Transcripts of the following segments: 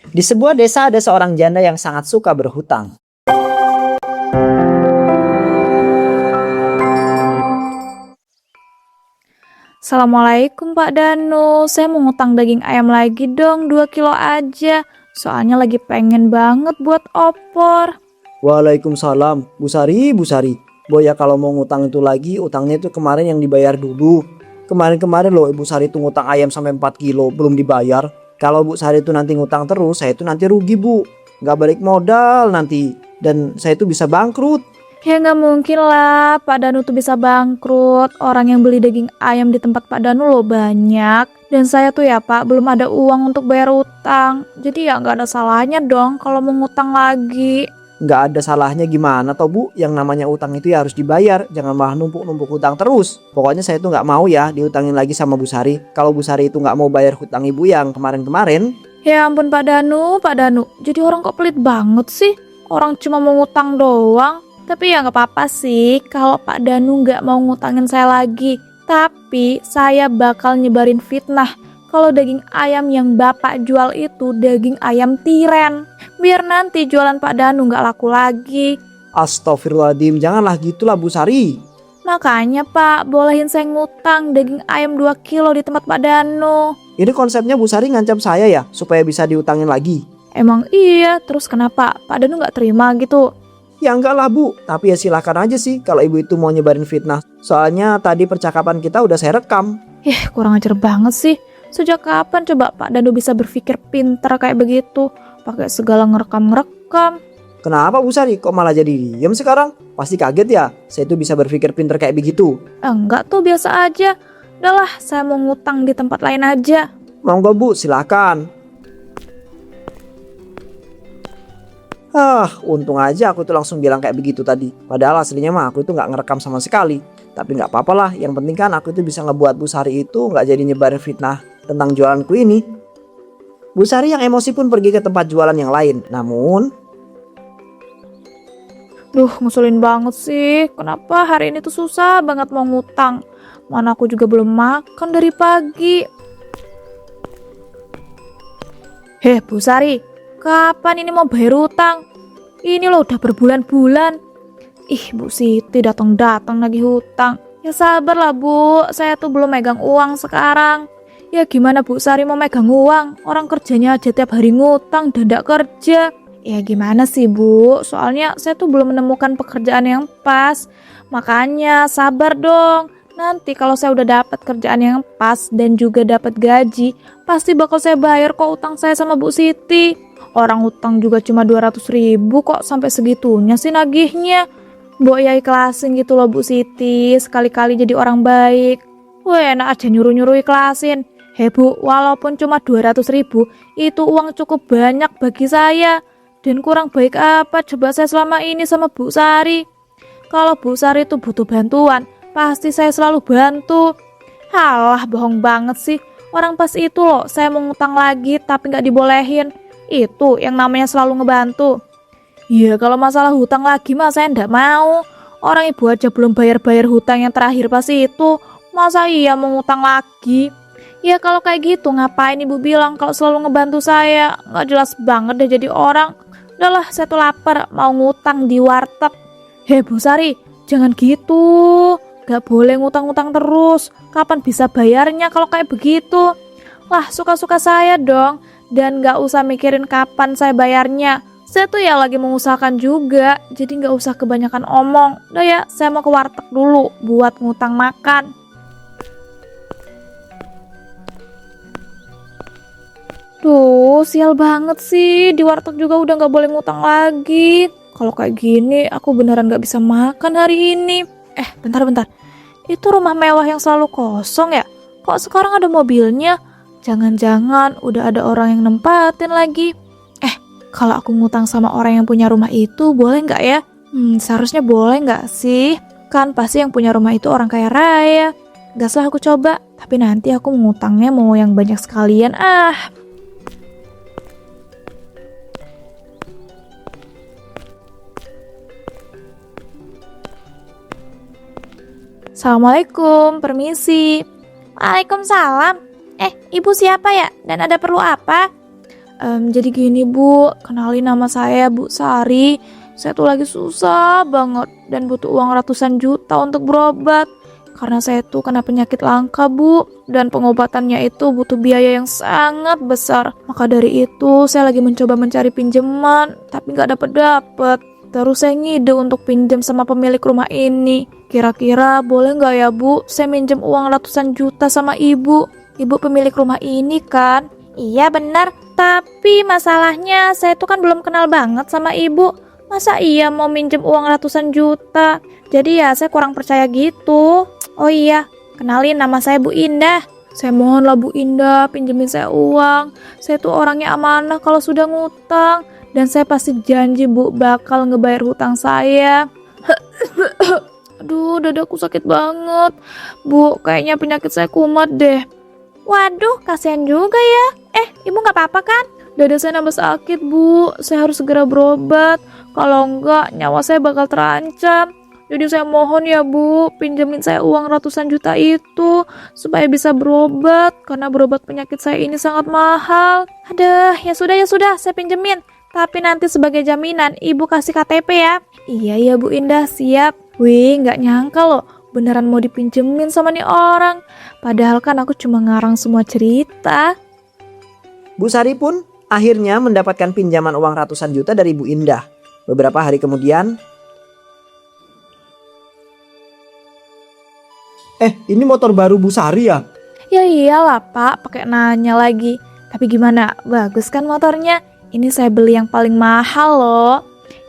Di sebuah desa ada seorang janda yang sangat suka berhutang. Assalamualaikum Pak Danu, saya mau ngutang daging ayam lagi dong, 2 kilo aja. Soalnya lagi pengen banget buat opor. Waalaikumsalam, Bu Sari, Bu Sari. Boya kalau mau ngutang itu lagi, utangnya itu kemarin yang dibayar dulu. Kemarin-kemarin loh Ibu Sari itu ngutang ayam sampai 4 kilo belum dibayar. Kalau Bu Sari itu nanti ngutang terus, saya itu nanti rugi Bu. Nggak balik modal nanti. Dan saya itu bisa bangkrut. Ya nggak mungkin lah, Pak Danu tuh bisa bangkrut. Orang yang beli daging ayam di tempat Pak Danu loh banyak. Dan saya tuh ya Pak, belum ada uang untuk bayar utang. Jadi ya nggak ada salahnya dong kalau mau ngutang lagi. Nggak ada salahnya gimana toh Bu, yang namanya utang itu ya harus dibayar, jangan malah numpuk-numpuk hutang terus. Pokoknya saya tuh nggak mau ya diutangin lagi sama Bu Sari. Kalau Bu Sari itu nggak mau bayar hutang Ibu yang kemarin-kemarin. Ya ampun Pak Danu, jadi orang kok pelit banget sih? Orang cuma mau ngutang doang. Tapi ya nggak apa-apa sih kalau Pak Danu nggak mau ngutangin saya lagi. Tapi saya bakal nyebarin fitnah kalau daging ayam yang Bapak jual itu daging ayam tiren. Biar nanti jualan Pak Danu nggak laku lagi. Astagfirullahaladzim, janganlah gitulah Bu Sari. Makanya Pak, bolehin saya ngutang daging ayam 2 kilo di tempat Pak Danu. Ini konsepnya Bu Sari ngancam saya ya, supaya bisa diutangin lagi. Emang iya, terus kenapa Pak Danu nggak terima gitu? Ya enggak lah Bu, tapi ya silakan aja sih kalau Ibu itu mau nyebarin fitnah. Soalnya tadi percakapan kita udah saya rekam. Kurang ajar banget sih. Sejak kapan coba Pak Danu bisa berpikir pintar kayak begitu? Pakai segala ngerekam-ngerekam. Kenapa Bu Sari kok malah jadi diem sekarang? Pasti kaget ya, saya itu bisa berpikir pintar kayak begitu. Enggak tuh, biasa aja. Udahlah, saya mau ngutang di tempat lain aja. Monggo Bu, silakan. Untung aja aku tuh langsung bilang kayak begitu tadi. Padahal aslinya mah aku itu nggak ngerekam sama sekali. Tapi nggak apa-apa lah, yang penting kan aku itu bisa ngebuat Bu Sari itu nggak jadi nyebarin fitnah tentang jualanku ini. Bu Sari yang emosi pun pergi ke tempat jualan yang lain. Namun, Ngeselin banget sih. Kenapa hari ini tuh susah banget mau ngutang? Mana aku juga belum makan dari pagi. Bu Sari, kapan ini mau bayar utang? Ini loh udah berbulan-bulan. Bu Siti datang-datang lagi hutang. Ya sabarlah Bu, saya tuh belum megang uang sekarang. Ya gimana Bu Sari mau megang uang? Orang kerjanya aja tiap hari ngutang dan gak kerja. Ya gimana sih Bu, soalnya saya tuh belum menemukan pekerjaan yang pas. Makanya sabar dong. Nanti kalau saya udah dapat kerjaan yang pas dan juga dapat gaji, pasti bakal saya bayar kok utang saya sama Bu Siti. Orang utang juga cuma 200.000 kok sampai segitunya sih nagihnya. Mbok ya ikhlasin gitu loh Bu Siti, sekali-kali jadi orang baik. Enak aja nyuruh-nyuruh ikhlasin. Bu, walaupun cuma 200.000, itu uang cukup banyak bagi saya. Dan kurang baik apa coba saya selama ini sama Bu Sari? Kalau Bu Sari itu butuh bantuan, pasti saya selalu bantu. Halah, bohong banget sih. Orang pas itu loh, saya mau ngutang lagi tapi nggak dibolehin. Itu yang namanya selalu ngebantu. Ya kalau masalah hutang lagi mah saya ndak mau. Orang ibu aja belum bayar-bayar hutang yang terakhir pas itu. Masa iya mau ngutang lagi? Ya kalau kayak gitu ngapain ibu bilang kalau selalu ngebantu saya? Nggak jelas banget deh jadi orang. Udahlah, saya tuh lapar mau ngutang di warteg. Bu Sari, jangan gitu. Gak boleh ngutang-ngutang terus. Kapan bisa bayarnya kalau kayak begitu? Lah suka-suka saya dong. Dan gak usah mikirin kapan saya bayarnya. Saya tuh ya lagi mengusahakan juga. Jadi gak usah kebanyakan omong. Udah ya, saya mau ke warteg dulu buat ngutang makan. Sial banget sih. Di warteg juga udah gak boleh ngutang lagi. Kalau kayak gini aku beneran gak bisa makan hari ini. Bentar. Itu rumah mewah yang selalu kosong ya? Kok sekarang ada mobilnya? Jangan-jangan udah ada orang yang nempatin lagi. Kalau aku ngutang sama orang yang punya rumah itu boleh nggak ya? Seharusnya boleh nggak sih? Kan pasti yang punya rumah itu orang kaya raya. Gas lah aku coba. Tapi nanti aku ngutangnya mau yang banyak sekalian. Assalamualaikum, permisi. Waalaikumsalam. Ibu siapa ya? Dan ada perlu apa? Jadi gini Bu, kenalin nama saya Bu Sari. Saya tuh lagi susah banget dan butuh uang ratusan juta untuk berobat. Karena saya tuh kena penyakit langka Bu, dan pengobatannya itu butuh biaya yang sangat besar. Maka dari itu saya lagi mencoba mencari pinjaman, tapi nggak dapet. Terus saya ngide untuk pinjam sama pemilik rumah ini. Kira-kira boleh nggak ya Bu, saya minjem uang ratusan juta sama ibu? Ibu pemilik rumah ini kan? Iya benar, tapi masalahnya saya tuh kan belum kenal banget sama ibu. Masa iya mau minjem uang ratusan juta? Jadi ya saya kurang percaya gitu. Oh iya, kenalin nama saya Bu Indah. Saya mohonlah Bu Indah, pinjemin saya uang. Saya tuh orangnya amanah kalau sudah ngutang. Dan saya pasti janji Bu bakal ngebayar hutang saya. Aduh, dadaku sakit banget. Bu, kayaknya penyakit saya kumat deh. Waduh, kasihan juga ya. Ibu nggak apa-apa kan? Dada saya nambah sakit, Bu. Saya harus segera berobat. Kalau enggak, nyawa saya bakal terancam. Jadi saya mohon ya Bu, pinjemin saya uang ratusan juta itu supaya bisa berobat. Karena berobat penyakit saya ini sangat mahal. Aduh, ya sudah, saya pinjemin. Tapi nanti sebagai jaminan, Ibu kasih KTP ya. Iya ya Bu Indah, siap. Wih, nggak nyangka loh, beneran mau dipinjemin sama nih orang. Padahal kan aku cuma ngarang semua cerita. Bu Sari pun akhirnya mendapatkan pinjaman uang ratusan juta dari Bu Indah. Beberapa hari kemudian, ini motor baru Bu Sari ya? Ya iyalah Pak, pakai nanya lagi. Tapi gimana, bagus kan motornya? Ini saya beli yang paling mahal loh.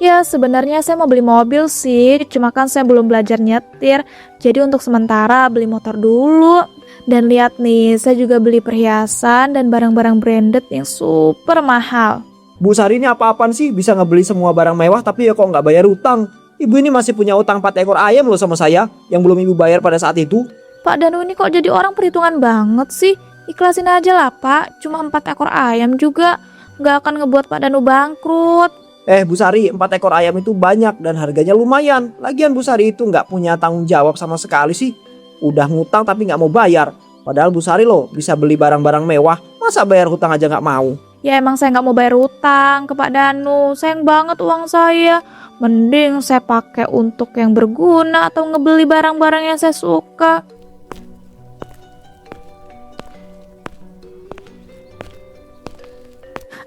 Ya sebenarnya saya mau beli mobil sih, cuma kan saya belum belajar nyetir. Jadi untuk sementara beli motor dulu. Dan lihat nih, saya juga beli perhiasan dan barang-barang branded yang super mahal. Bu Sari ini apa-apaan sih bisa ngebeli semua barang mewah tapi ya kok nggak bayar utang? Ibu ini masih punya utang 4 ekor ayam loh sama saya yang belum ibu bayar pada saat itu. Pak Danu ini kok jadi orang perhitungan banget sih? Ikhlasin aja lah Pak, cuma 4 ekor ayam juga nggak akan ngebuat Pak Danu bangkrut. Bu Sari, 4 ekor ayam itu banyak dan harganya lumayan. Lagian Bu Sari itu nggak punya tanggung jawab sama sekali sih. Udah ngutang tapi nggak mau bayar. Padahal Bu Sari loh bisa beli barang-barang mewah. Masa bayar hutang aja nggak mau? Ya emang saya nggak mau bayar utang ke Pak Danu. Sayang banget uang saya. Mending saya pakai untuk yang berguna atau ngebeli barang-barang yang saya suka.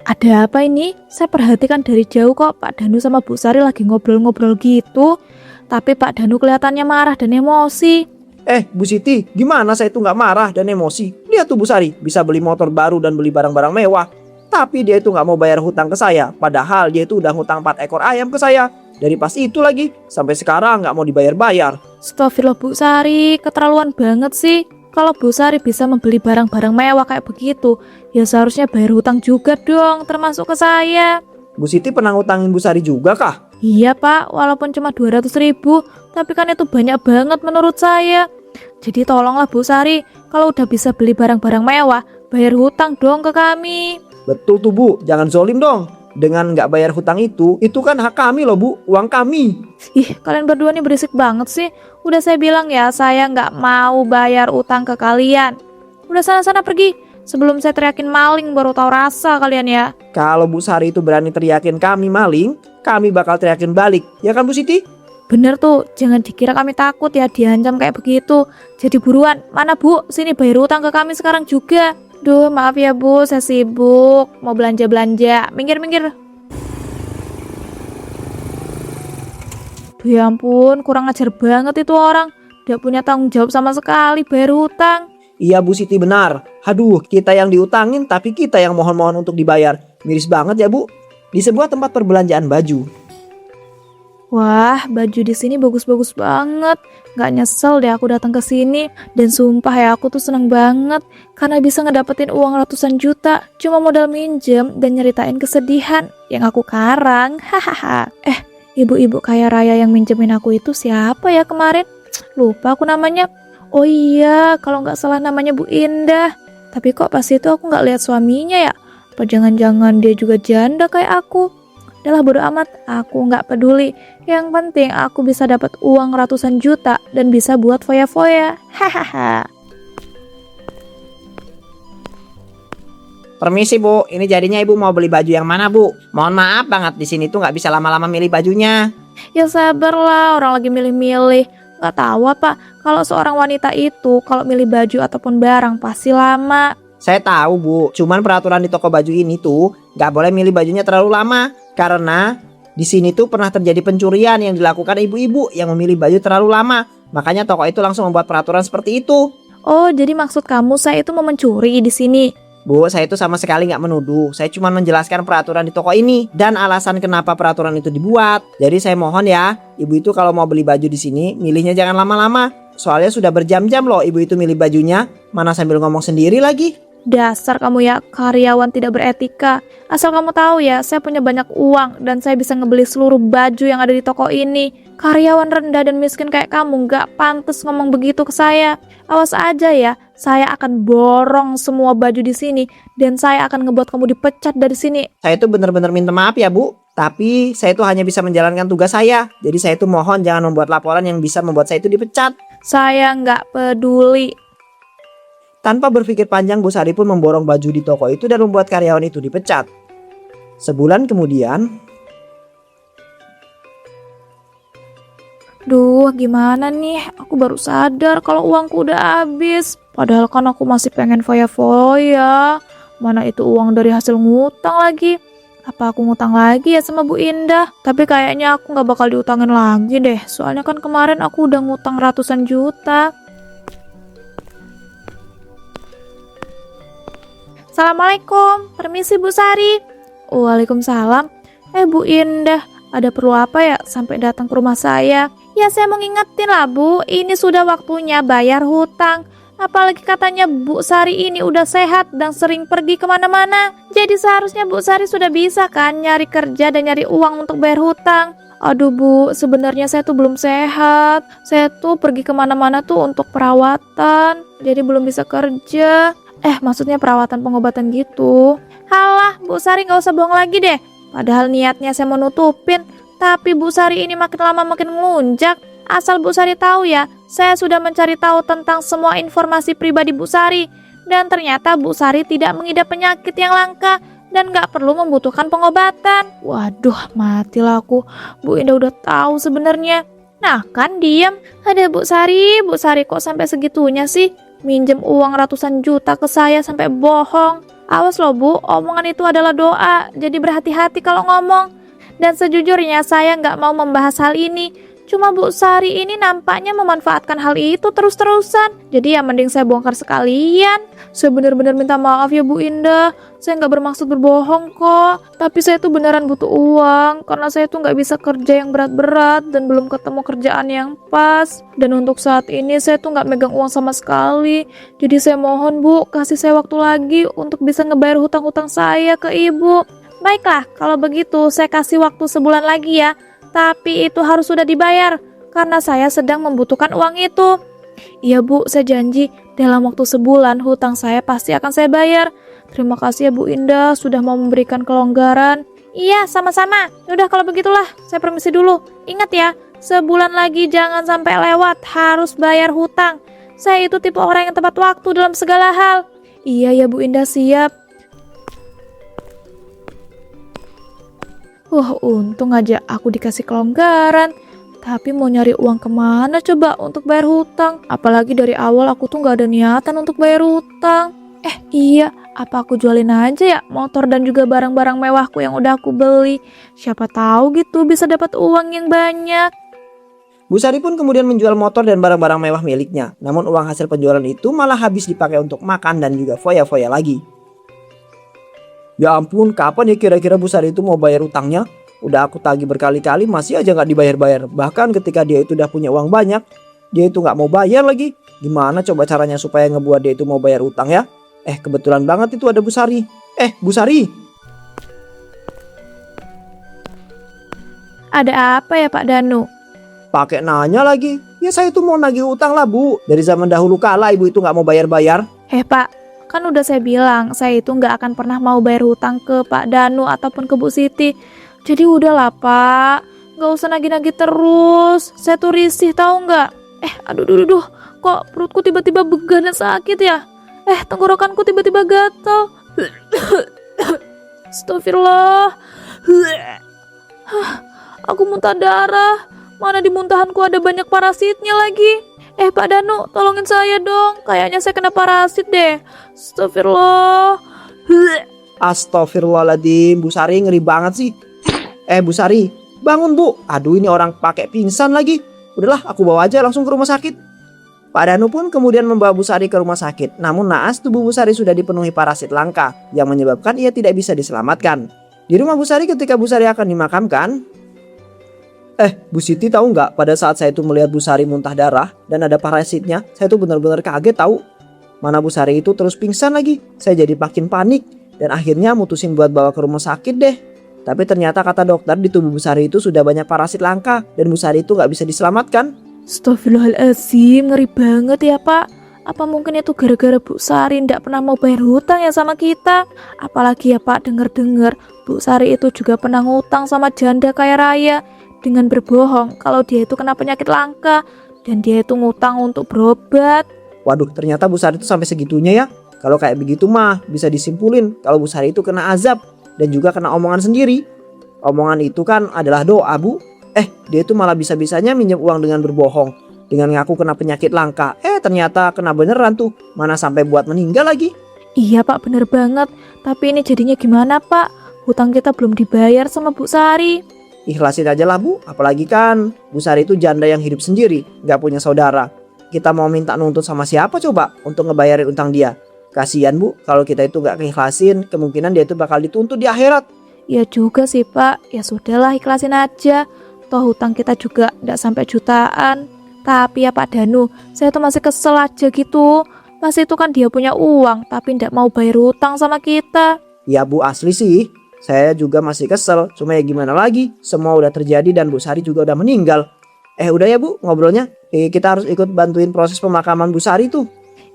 Ada apa ini? Saya perhatikan dari jauh kok Pak Danu sama Bu Sari lagi ngobrol-ngobrol gitu. Tapi Pak Danu kelihatannya marah dan emosi. Bu Siti, gimana saya itu nggak marah dan emosi? Lihat tuh Bu Sari, bisa beli motor baru dan beli barang-barang mewah. Tapi dia itu nggak mau bayar hutang ke saya. Padahal dia itu udah hutang 4 ekor ayam ke saya. Dari pas itu lagi, sampai sekarang nggak mau dibayar-bayar. Astagfirullah Bu Sari, keterlaluan banget sih. Kalau Bu Sari bisa membeli barang-barang mewah kayak begitu, ya seharusnya bayar hutang juga dong, termasuk ke saya. Bu Siti pernah ngutangin Bu Sari juga kah? Iya Pak, walaupun cuma 200.000, tapi kan itu banyak banget menurut saya. Jadi tolonglah Bu Sari, kalau udah bisa beli barang-barang mewah, bayar hutang dong ke kami. Betul tuh Bu, jangan zolim dong. Dengan nggak bayar hutang itu kan hak kami loh Bu, uang kami. Ih, kalian berdua nih berisik banget sih. Udah saya bilang ya, saya nggak mau bayar utang ke kalian. Udah sana-sana pergi, sebelum saya teriakin maling baru tahu rasa kalian ya. Kalau Bu Sari itu berani teriakin kami maling, kami bakal teriakin balik. Ya kan Bu Siti? Bener tuh, jangan dikira kami takut ya diancam kayak begitu. Jadi buruan, mana Bu? Sini bayar utang ke kami sekarang juga. Duh, maaf ya Bu, saya sibuk. Mau belanja-belanja. Minggir-minggir. Duh ya ampun, kurang ajar banget itu orang. Gak punya tanggung jawab sama sekali bayar hutang. Iya Bu Siti benar. Aduh, kita yang diutangin tapi kita yang mohon-mohon untuk dibayar. Miris banget ya Bu. Di sebuah tempat perbelanjaan baju. Wah, baju di sini bagus-bagus banget. Gak nyesel deh aku datang ke sini. Dan sumpah ya aku tuh seneng banget karena bisa ngedapetin uang ratusan juta cuma modal minjem dan nyeritain kesedihan yang aku karang. Hahaha. Ibu-ibu kaya raya yang minjemin aku itu siapa ya kemarin? Lupa aku namanya. Oh iya, kalau nggak salah namanya Bu Indah. Tapi kok pas itu aku nggak lihat suaminya ya? Apa jangan-jangan dia juga janda kayak aku? Udahlah bodo amat, aku nggak peduli. Yang penting aku bisa dapat uang ratusan juta dan bisa buat foya-foya. Hahaha. Permisi Bu, ini jadinya Ibu mau beli baju yang mana Bu? Mohon maaf banget di sini tuh nggak bisa lama-lama milih bajunya. Ya sabarlah, orang lagi milih-milih. Nggak tahu apa, kalau seorang wanita itu kalau milih baju ataupun barang pasti lama. Saya tahu Bu, cuman peraturan di toko baju ini tuh nggak boleh milih bajunya terlalu lama. Karena di sini tuh pernah terjadi pencurian yang dilakukan ibu-ibu yang memilih baju terlalu lama. Makanya toko itu langsung membuat peraturan seperti itu. Oh, jadi maksud kamu saya itu mau mencuri di sini? Bu, saya itu sama sekali nggak menuduh. Saya cuma menjelaskan peraturan di toko ini dan alasan kenapa peraturan itu dibuat. Jadi saya mohon ya, ibu itu kalau mau beli baju di sini, milihnya jangan lama-lama. Soalnya sudah berjam-jam loh ibu itu milih bajunya. Mana sambil ngomong sendiri lagi. Dasar kamu ya, karyawan tidak beretika. Asal kamu tahu ya, saya punya banyak uang dan saya bisa ngebeli seluruh baju yang ada di toko ini. Karyawan rendah dan miskin kayak kamu gak pantas ngomong begitu ke saya. Awas aja ya, saya akan borong semua baju di sini dan saya akan ngebuat kamu dipecat dari sini. Saya itu benar-benar minta maaf ya Bu. Tapi saya itu hanya bisa menjalankan tugas saya. Jadi saya itu mohon jangan membuat laporan yang bisa membuat saya itu dipecat. Saya nggak peduli. Tanpa berpikir panjang, Bu Sari pun memborong baju di toko itu dan membuat karyawan itu dipecat. Sebulan kemudian, Duh, gimana nih? Aku baru sadar kalau uangku udah habis. Padahal kan aku masih pengen foya-foya. Mana itu uang dari hasil ngutang lagi. Apa aku ngutang lagi ya sama Bu Indah? Tapi kayaknya aku gak bakal diutangin lagi deh. Soalnya kan kemarin aku udah ngutang ratusan juta. Assalamualaikum, permisi Bu Sari. Waalaikumsalam. Bu Indah, ada perlu apa ya sampai datang ke rumah saya? Ya saya mau ngingetin lah Bu, ini sudah waktunya bayar hutang. Apalagi katanya Bu Sari ini udah sehat dan sering pergi kemana-mana. Jadi seharusnya Bu Sari sudah bisa kan nyari kerja dan nyari uang untuk bayar hutang. Aduh Bu, sebenarnya saya tuh belum sehat. Saya tuh pergi kemana-mana tuh untuk perawatan. Jadi belum bisa kerja. Maksudnya perawatan pengobatan gitu. Halah, Bu Sari gak usah bohong lagi deh. Padahal niatnya saya mau nutupin. Tapi Bu Sari ini makin lama makin ngelunjak. Asal Bu Sari tahu ya, saya sudah mencari tahu tentang semua informasi pribadi Bu Sari. Dan ternyata Bu Sari tidak mengidap penyakit yang langka dan gak perlu membutuhkan pengobatan. Waduh, matilah aku. Bu Indah udah tahu sebenarnya. Nah kan diam. Ada Bu Sari kok sampai segitunya sih? Minjem uang ratusan juta ke saya sampai bohong. Awas loh Bu, omongan itu adalah doa. Jadi berhati-hati kalau ngomong. Dan sejujurnya saya nggak mau membahas hal ini. Cuma Bu Sari ini nampaknya memanfaatkan hal itu terus-terusan. Jadi ya mending saya bongkar sekalian. Saya benar-benar minta maaf ya Bu Indah. Saya nggak bermaksud berbohong kok. Tapi saya tuh beneran butuh uang. Karena saya tuh nggak bisa kerja yang berat-berat. Dan belum ketemu kerjaan yang pas. Dan untuk saat ini saya tuh nggak megang uang sama sekali. Jadi saya mohon Bu, kasih saya waktu lagi untuk bisa ngebayar hutang-hutang saya ke Ibu. Baiklah, kalau begitu saya kasih waktu sebulan lagi ya. Tapi itu harus sudah dibayar, karena saya sedang membutuhkan uang itu. Iya Bu, saya janji dalam waktu sebulan hutang saya pasti akan saya bayar. Terima kasih ya Bu Indah sudah mau memberikan kelonggaran. Iya, sama-sama. Yaudah kalau begitulah, saya permisi dulu. Ingat ya, sebulan lagi jangan sampai lewat, harus bayar hutang. Saya itu tipe orang yang tepat waktu dalam segala hal. Iya ya Bu Indah, siap. Wah, untung aja aku dikasih kelonggaran. Tapi mau nyari uang kemana coba untuk bayar hutang? Apalagi dari awal aku tuh gak ada niatan untuk bayar hutang. Iya, apa aku jualin aja ya motor dan juga barang-barang mewahku yang udah aku beli. Siapa tahu gitu bisa dapat uang yang banyak. Bu Sari pun kemudian menjual motor dan barang-barang mewah miliknya. Namun uang hasil penjualan itu malah habis dipakai untuk makan dan juga foya-foya lagi. Ya ampun, kapan ya kira-kira Bu Sari itu mau bayar utangnya? Udah aku tagih berkali-kali masih aja gak dibayar-bayar. Bahkan ketika dia itu udah punya uang banyak, dia itu gak mau bayar lagi. Gimana coba caranya supaya ngebuat dia itu mau bayar utang ya? Kebetulan banget itu ada Bu Sari. Bu Sari. Ada apa ya Pak Danu? Pakai nanya lagi. Ya saya itu mau nagih utang lah Bu. Dari zaman dahulu kala ibu itu gak mau bayar-bayar. Pak, kan udah saya bilang saya itu nggak akan pernah mau bayar hutang ke Pak Danu ataupun ke Bu Siti. Jadi udahlah Pak, nggak usah nagih-nagih terus. Saya tuh risih tahu nggak? Aduh, kok perutku tiba-tiba begah dan sakit ya? Tenggorokanku tiba-tiba gatal. Astagfirullah. Aku muntah darah. Mana di muntahanku ada banyak parasitnya lagi. Pak Danu, tolongin saya dong. Kayaknya saya kena parasit deh. Astagfirullah. Astagfirullahaladzim, Bu Sari ngeri banget sih. Bu Sari, bangun Bu. Aduh, ini orang pakai pingsan lagi. Udahlah, aku bawa aja langsung ke rumah sakit. Pak Danu pun kemudian membawa Bu Sari ke rumah sakit. Namun naas tubuh Bu Sari sudah dipenuhi parasit langka yang menyebabkan ia tidak bisa diselamatkan. Di rumah Bu Sari ketika Bu Sari akan dimakamkan, Bu Siti tahu nggak, pada saat saya itu melihat Bu Sari muntah darah dan ada parasitnya, saya tuh benar-benar kaget tahu. Mana Bu Sari itu terus pingsan lagi. Saya jadi makin panik dan akhirnya mutusin buat bawa ke rumah sakit deh. Tapi ternyata kata dokter di tubuh Bu Sari itu sudah banyak parasit langka dan Bu Sari itu nggak bisa diselamatkan. Astagfirullahaladzim, ngeri banget ya Pak. Apa mungkin itu gara-gara Bu Sari ndak pernah mau bayar hutang ya sama kita? Apalagi ya Pak, denger-denger Bu Sari itu juga pernah ngutang sama janda kaya raya dengan berbohong kalau dia itu kena penyakit langka dan dia itu ngutang untuk berobat. Waduh, ternyata Bu Sari itu sampai segitunya ya. Kalau kayak begitu mah bisa disimpulin kalau Bu Sari itu kena azab dan juga kena omongan sendiri. Omongan itu kan adalah doa, Bu. Dia itu malah bisa-bisanya minjem uang dengan berbohong, dengan ngaku kena penyakit langka. Ternyata kena beneran tuh, mana sampai buat meninggal lagi. Iya Pak, bener banget. Tapi ini jadinya gimana Pak? Hutang kita belum dibayar sama Bu Sari. Ikhlasin aja lah Bu, apalagi kan Bu Sari itu janda yang hidup sendiri, gak punya saudara. Kita mau minta nuntut sama siapa coba untuk ngebayarin utang dia? Kasian Bu, kalau kita itu gak keikhlasin, kemungkinan dia itu bakal dituntut di akhirat. Ya juga sih Pak, ya sudahlah ikhlasin aja. Toh hutang kita juga gak sampai jutaan. Tapi ya Pak Danu, saya tuh masih kesel aja gitu. Mas itu kan dia punya uang, tapi gak mau bayar hutang sama kita. Ya Bu, asli sih. Saya juga masih kesel, cuma ya gimana lagi, semua udah terjadi dan Bu Sari juga udah meninggal. Udah ya Bu ngobrolnya, kita harus ikut bantuin proses pemakaman Bu Sari tuh.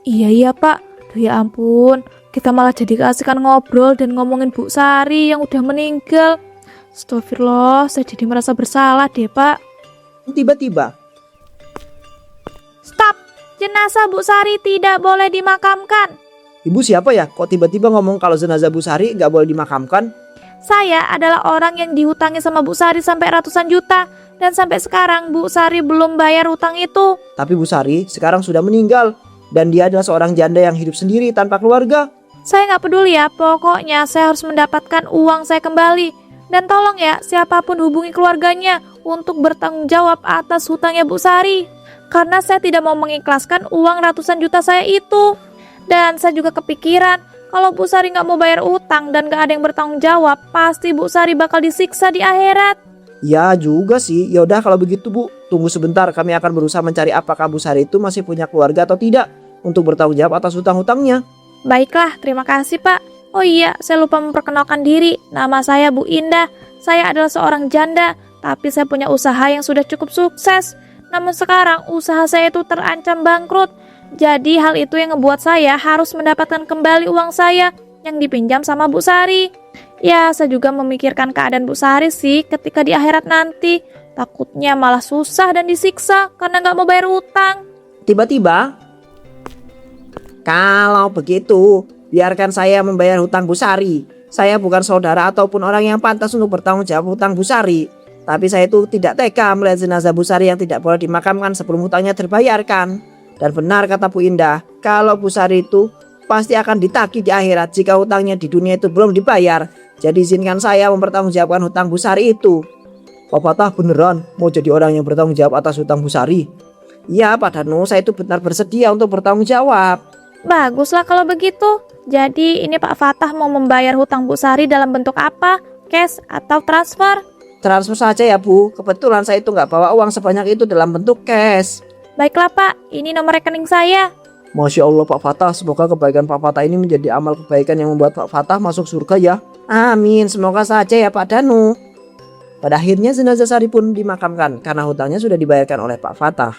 Iya Pak, duh ya ampun, kita malah jadi keasikan ngobrol dan ngomongin Bu Sari yang udah meninggal. Astagfirullah, saya jadi merasa bersalah deh Pak. Tiba-tiba, Stop, jenazah Bu Sari tidak boleh dimakamkan. Ibu siapa ya? Kok tiba-tiba ngomong kalau jenazah Bu Sari gak boleh dimakamkan? Saya adalah orang yang dihutangi sama Bu Sari sampai ratusan juta. Dan sampai sekarang Bu Sari belum bayar hutang itu. Tapi Bu Sari sekarang sudah meninggal dan dia adalah seorang janda yang hidup sendiri tanpa keluarga. Saya nggak peduli ya, pokoknya saya harus mendapatkan uang saya kembali. Dan tolong ya, siapapun hubungi keluarganya untuk bertanggung jawab atas hutangnya Bu Sari. Karena saya tidak mau mengikhlaskan uang ratusan juta saya itu. Dan saya juga kepikiran, kalau Bu Sari nggak mau bayar utang dan nggak ada yang bertanggung jawab, pasti Bu Sari bakal disiksa di akhirat. Ya juga sih, yaudah kalau begitu Bu, tunggu sebentar, kami akan berusaha mencari apakah Bu Sari itu masih punya keluarga atau tidak untuk bertanggung jawab atas hutang-hutangnya. Baiklah, terima kasih Pak. Oh iya, saya lupa memperkenalkan diri. Nama saya Bu Indah. Saya adalah seorang janda, tapi saya punya usaha yang sudah cukup sukses. Namun sekarang usaha saya itu terancam bangkrut. Jadi hal itu yang ngebuat saya harus mendapatkan kembali uang saya yang dipinjam sama Bu Sari. Ya, saya juga memikirkan keadaan Bu Sari sih ketika di akhirat nanti. Takutnya malah susah dan disiksa karena nggak mau bayar utang. Tiba-tiba, kalau begitu, biarkan saya membayar hutang Bu Sari. Saya bukan saudara ataupun orang yang pantas untuk bertanggung jawab hutang Bu Sari. Tapi saya itu tidak tega melihat jenazah Bu Sari yang tidak boleh dimakamkan sebelum hutangnya terbayarkan. Dan benar kata Bu Indah, kalau Bu Sari itu pasti akan ditagih di akhirat jika hutangnya di dunia itu belum dibayar. Jadi izinkan saya mempertanggungjawabkan hutang Bu Sari itu. Pak Fatah beneran mau jadi orang yang bertanggung jawab atas hutang Bu Sari? Iya Pak Danu, saya itu benar bersedia untuk bertanggung jawab. Baguslah kalau begitu. Jadi ini Pak Fatah mau membayar hutang Bu Sari dalam bentuk apa? Cash atau transfer? Transfer saja ya Bu, kebetulan saya itu nggak bawa uang sebanyak itu dalam bentuk cash. Baiklah Pak, ini nomor rekening saya. Masya Allah Pak Fatah, semoga kebaikan Pak Fatah ini menjadi amal kebaikan yang membuat Pak Fatah masuk surga ya. Amin, semoga saja ya Pak Danu. Pada akhirnya jenazah Sari pun dimakamkan karena hutangnya sudah dibayarkan oleh Pak Fatah.